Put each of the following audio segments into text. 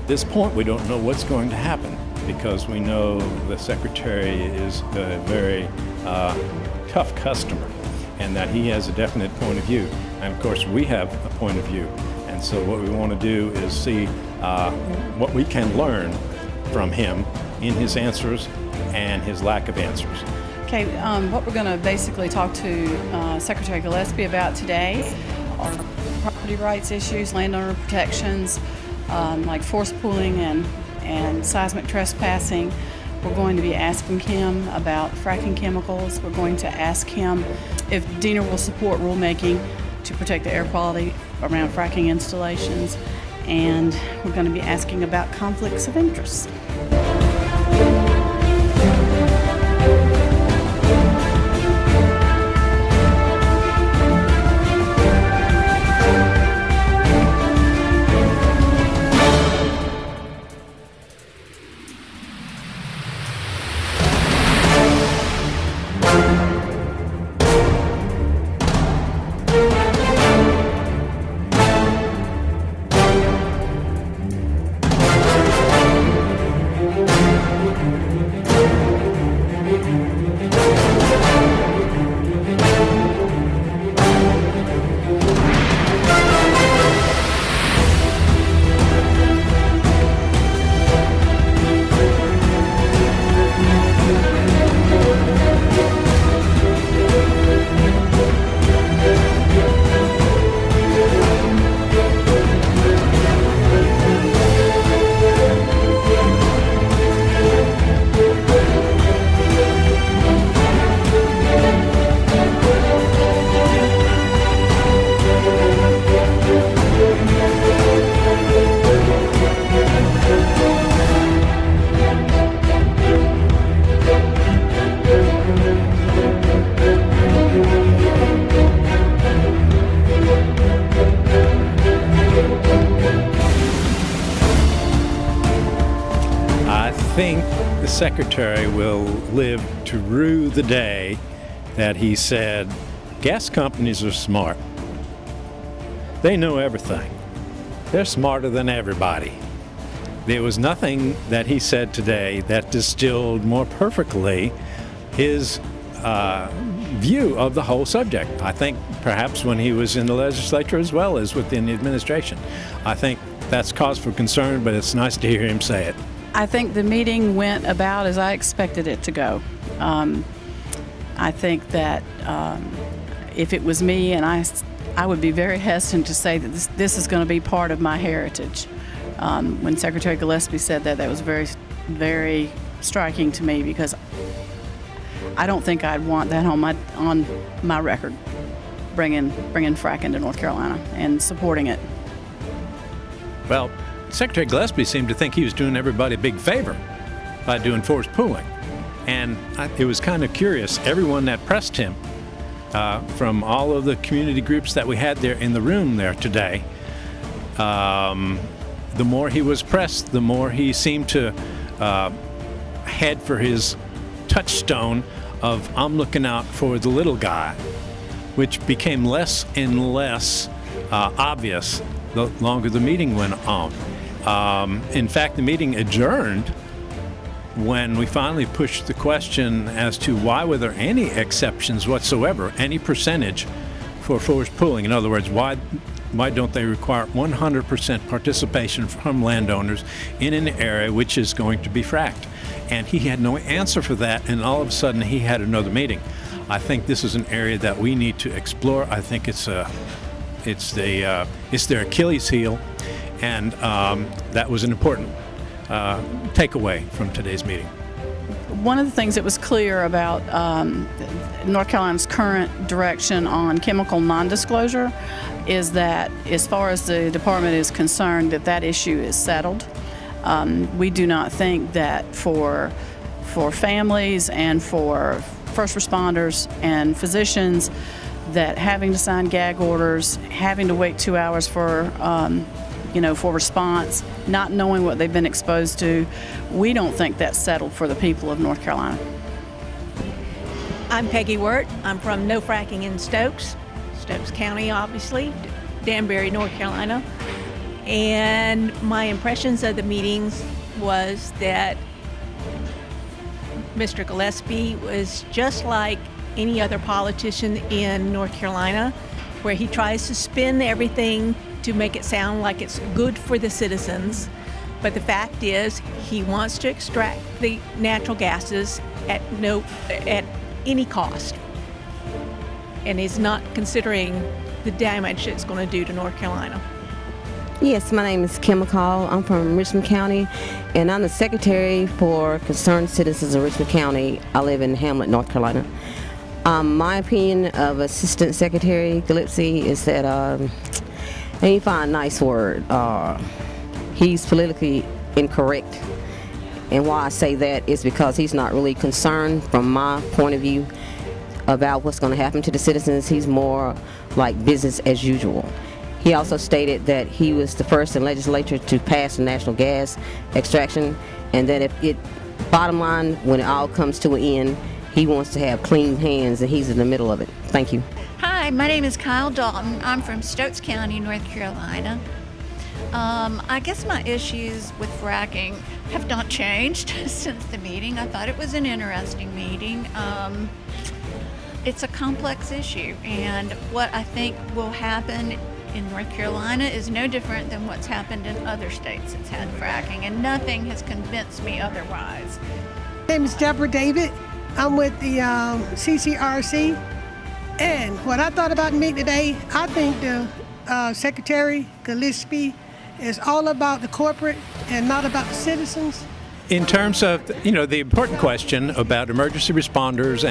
this point, we don't know what's going to happen because we know the Secretary is a very tough customer and that he has a definite point of view. And of course, we have a point of view. And so what we want to do is see what we can learn from him in his answers and his lack of answers. Okay, what we're going to basically talk to Secretary Gillespie about today are property rights issues, landowner protections, like force pooling and seismic trespassing. We're going to be asking him about fracking chemicals. We're going to ask him if DENR will support rulemaking to protect the air quality around fracking installations. And we're going to be asking about conflicts of interest. I think the Secretary will live to rue the day that he said, gas companies are smart. They know everything. They're smarter than everybody. There was nothing that he said today that distilled more perfectly his view of the whole subject. I think perhaps when he was in the legislature as well as within the administration. I think that's cause for concern, but it's nice to hear him say it. I think the meeting went about as I expected it to go. I think that if it was me, and I would be very hesitant to say that this is going to be part of my heritage. When Secretary Gillespie said that, that was very, very striking to me because I don't think I'd want that on my record, bringing fracking to North Carolina and supporting it. Well, Secretary Gillespie seemed to think he was doing everybody a big favor by doing forced pooling. And it was kind of curious. Everyone that pressed him from all of the community groups that we had there in the room there today, the more he was pressed, the more he seemed to head for his touchstone of I'm looking out for the little guy, which became less and less obvious the longer the meeting went on. In fact, the meeting adjourned when we finally pushed the question as to why were there any exceptions whatsoever, any percentage for forced pooling. In other words, why don't they require 100% participation from landowners in an area which is going to be fracked? And he had no answer for that, and all of a sudden he had another meeting. I think this is an area that we need to explore. I think it's their Achilles heel, and that was an important takeaway from today's meeting. One of the things that was clear about North Carolina's current direction on chemical non-disclosure is that as far as the department is concerned, that issue is settled. We do not think that for families and for first responders and physicians that having to sign gag orders, having to wait 2 hours for response, not knowing what they've been exposed to, we don't think that's settled for the people of North Carolina. I'm Peggy Wirt. I'm from No Fracking in Stokes County, obviously, Danbury, North Carolina. And my impressions of the meetings was that Mr. Gillespie was just like any other politician in North Carolina, where he tries to spin everything to make it sound like it's good for the citizens. But the fact is, he wants to extract the natural gases at any cost, and is not considering the damage it's going to do to North Carolina. Yes, my name is Kim McCall. I'm from Richmond County, and I'm the Secretary for Concerned Citizens of Richmond County. I live in Hamlet, North Carolina. My opinion of Assistant Secretary Gillespie is that, let me find a nice word, he's politically incorrect. And why I say that is because he's not really concerned, from my point of view, about what's going to happen to the citizens. He's more like business as usual. He also stated that he was the first in legislature to pass the national gas extraction, and that if it, bottom line, when it all comes to an end, he wants to have clean hands, and he's in the middle of it. Thank you. Hi, my name is Kyle Dalton. I'm from Stokes County, North Carolina. I guess my issues with fracking have not changed since the meeting. I thought it was an interesting meeting. It's a complex issue, and what I think will happen in North Carolina is no different than what's happened in other states that's had fracking, and nothing has convinced me otherwise. My name is Deborah David. I'm with the CCRC, and what I thought about the meeting today, I think the Secretary Gillespie is all about the corporate and not about the citizens. In terms of, the important question about emergency responders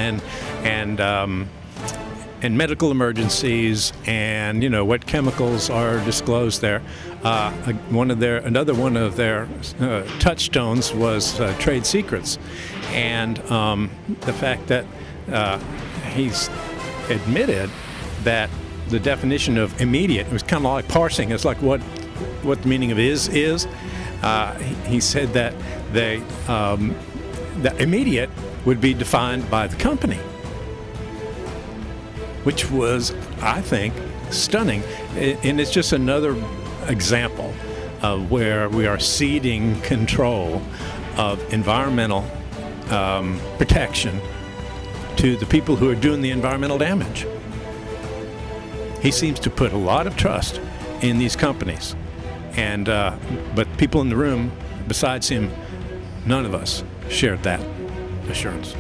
and medical emergencies, and what chemicals are disclosed there, another one of their touchstones was trade secrets, and the fact that he's admitted that the definition of immediate was kind of like parsing. It's like what the meaning of is. He said that the immediate would be defined by the company, which was, I think, stunning. And it's just another example of where we are ceding control of environmental protection to the people who are doing the environmental damage. He seems to put a lot of trust in these companies, and but people in the room besides him, none of us shared that assurance.